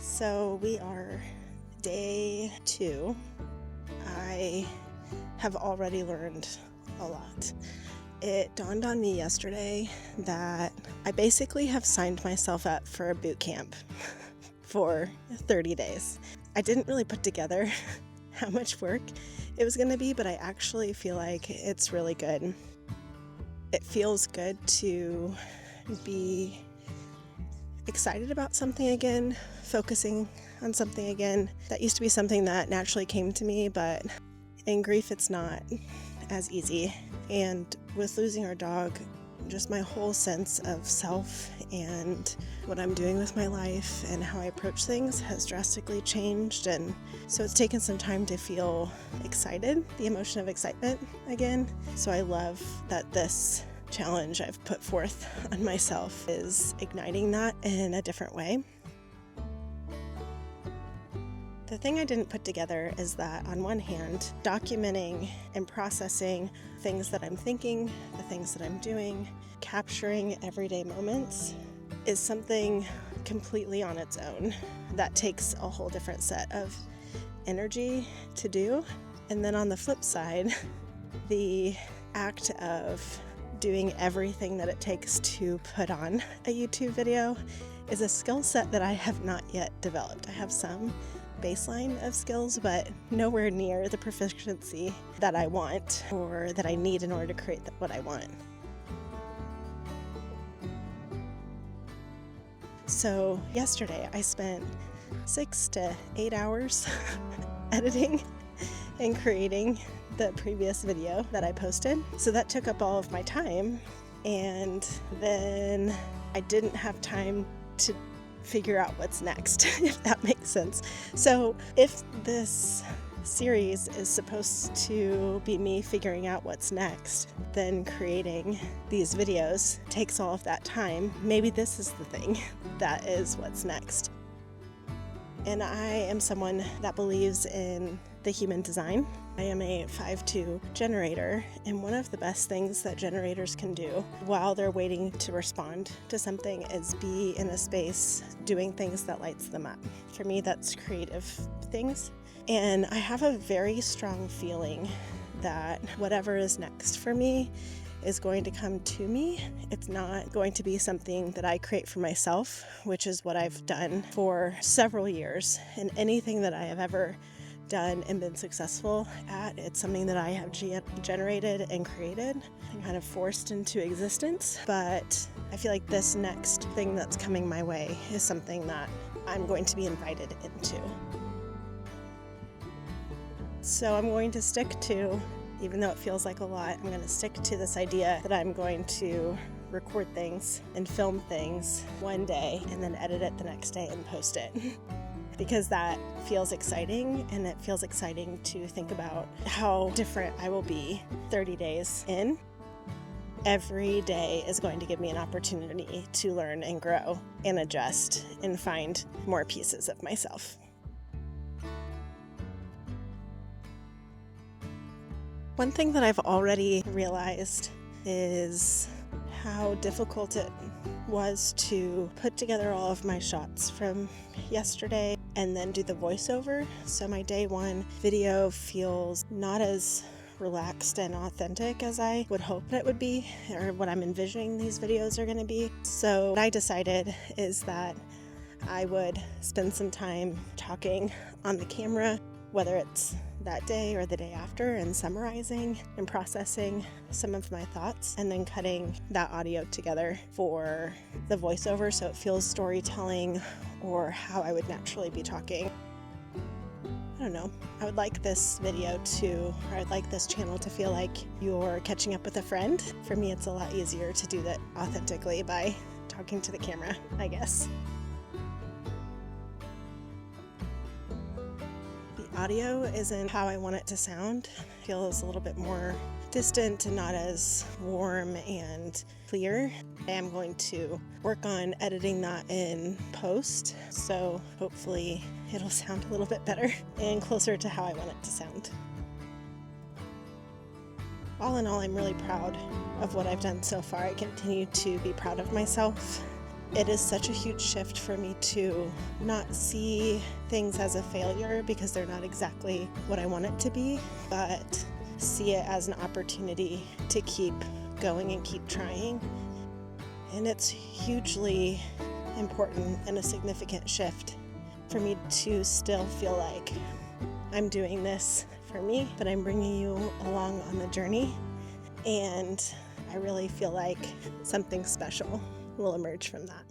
So we are day 2. I have already learned a lot. It dawned on me yesterday that I basically have signed myself up for a boot camp for 30 days. I didn't really put together how much work it was going to be, but I actually feel like it's really good. It feels good to be excited about something again, focusing on something again. That used to be something that naturally came to me, but in grief it's not as easy. And with losing our dog, just my whole sense of self and what I'm doing with my life and how I approach things has drastically changed. And so it's taken some time to feel excited, the emotion of excitement again. So I love that this challenge I've put forth on myself is igniting that in a different way. The thing I didn't put together is that, on one hand, documenting and processing things that I'm thinking, the things that I'm doing, capturing everyday moments is something completely on its own that takes a whole different set of energy to do. And then on the flip side, the act of doing everything that it takes to put on a YouTube video is a skill set that I have not yet developed. I have some baseline of skills, but nowhere near the proficiency that I want or that I need in order to create what I want. So yesterday I spent 6 to 8 hours editing and creating the previous video that I posted. So that took up all of my time, and then I didn't have time to figure out what's next, if that makes sense. So if this series is supposed to be me figuring out what's next, then creating these videos takes all of that time. Maybe this is the thing that is what's next. And I am someone that believes in the human design. I am a 5-2 generator, and one of the best things that generators can do while they're waiting to respond to something is be in a space doing things that lights them up. For me, that's creative things. And I have a very strong feeling that whatever is next for me is going to come to me. It's not going to be something that I create for myself, which is what I've done for several years. And anything that I have ever done and been successful at, it's something that I have generated and created and kind of forced into existence. But I feel like this next thing that's coming my way is something that I'm going to be invited into. So I'm going to stick to, even though it feels like a lot, I'm going to stick to this idea that I'm going to record things and film things one day and then edit it the next day and post it. Because that feels exciting, and it feels exciting to think about how different I will be 30 days in. Every day is going to give me an opportunity to learn and grow and adjust and find more pieces of myself. One thing that I've already realized is how difficult it was to put together all of my shots from yesterday and then do the voiceover. So my day 1 video feels not as relaxed and authentic as I would hope it would be, or what I'm envisioning these videos are going to be. So what I decided is that I would spend some time talking on the camera, whether it's that day or the day after, and summarizing and processing some of my thoughts, and then cutting that audio together for the voiceover so it feels storytelling or how I would naturally be talking. I don't know. I would like this video or I'd like this channel to feel like you're catching up with a friend. For me, it's a lot easier to do that authentically by talking to the camera, I guess. Audio isn't how I want it to sound. It feels a little bit more distant and not as warm and clear. I am going to work on editing that in post, so hopefully it'll sound a little bit better and closer to how I want it to sound. All in all, I'm really proud of what I've done so far. I continue to be proud of myself It is such a huge shift for me to not see things as a failure because they're not exactly what I want it to be, but see it as an opportunity to keep going and keep trying. And it's hugely important and a significant shift for me to still feel like I'm doing this for me, but I'm bringing you along on the journey. And I really feel like something special will emerge from that.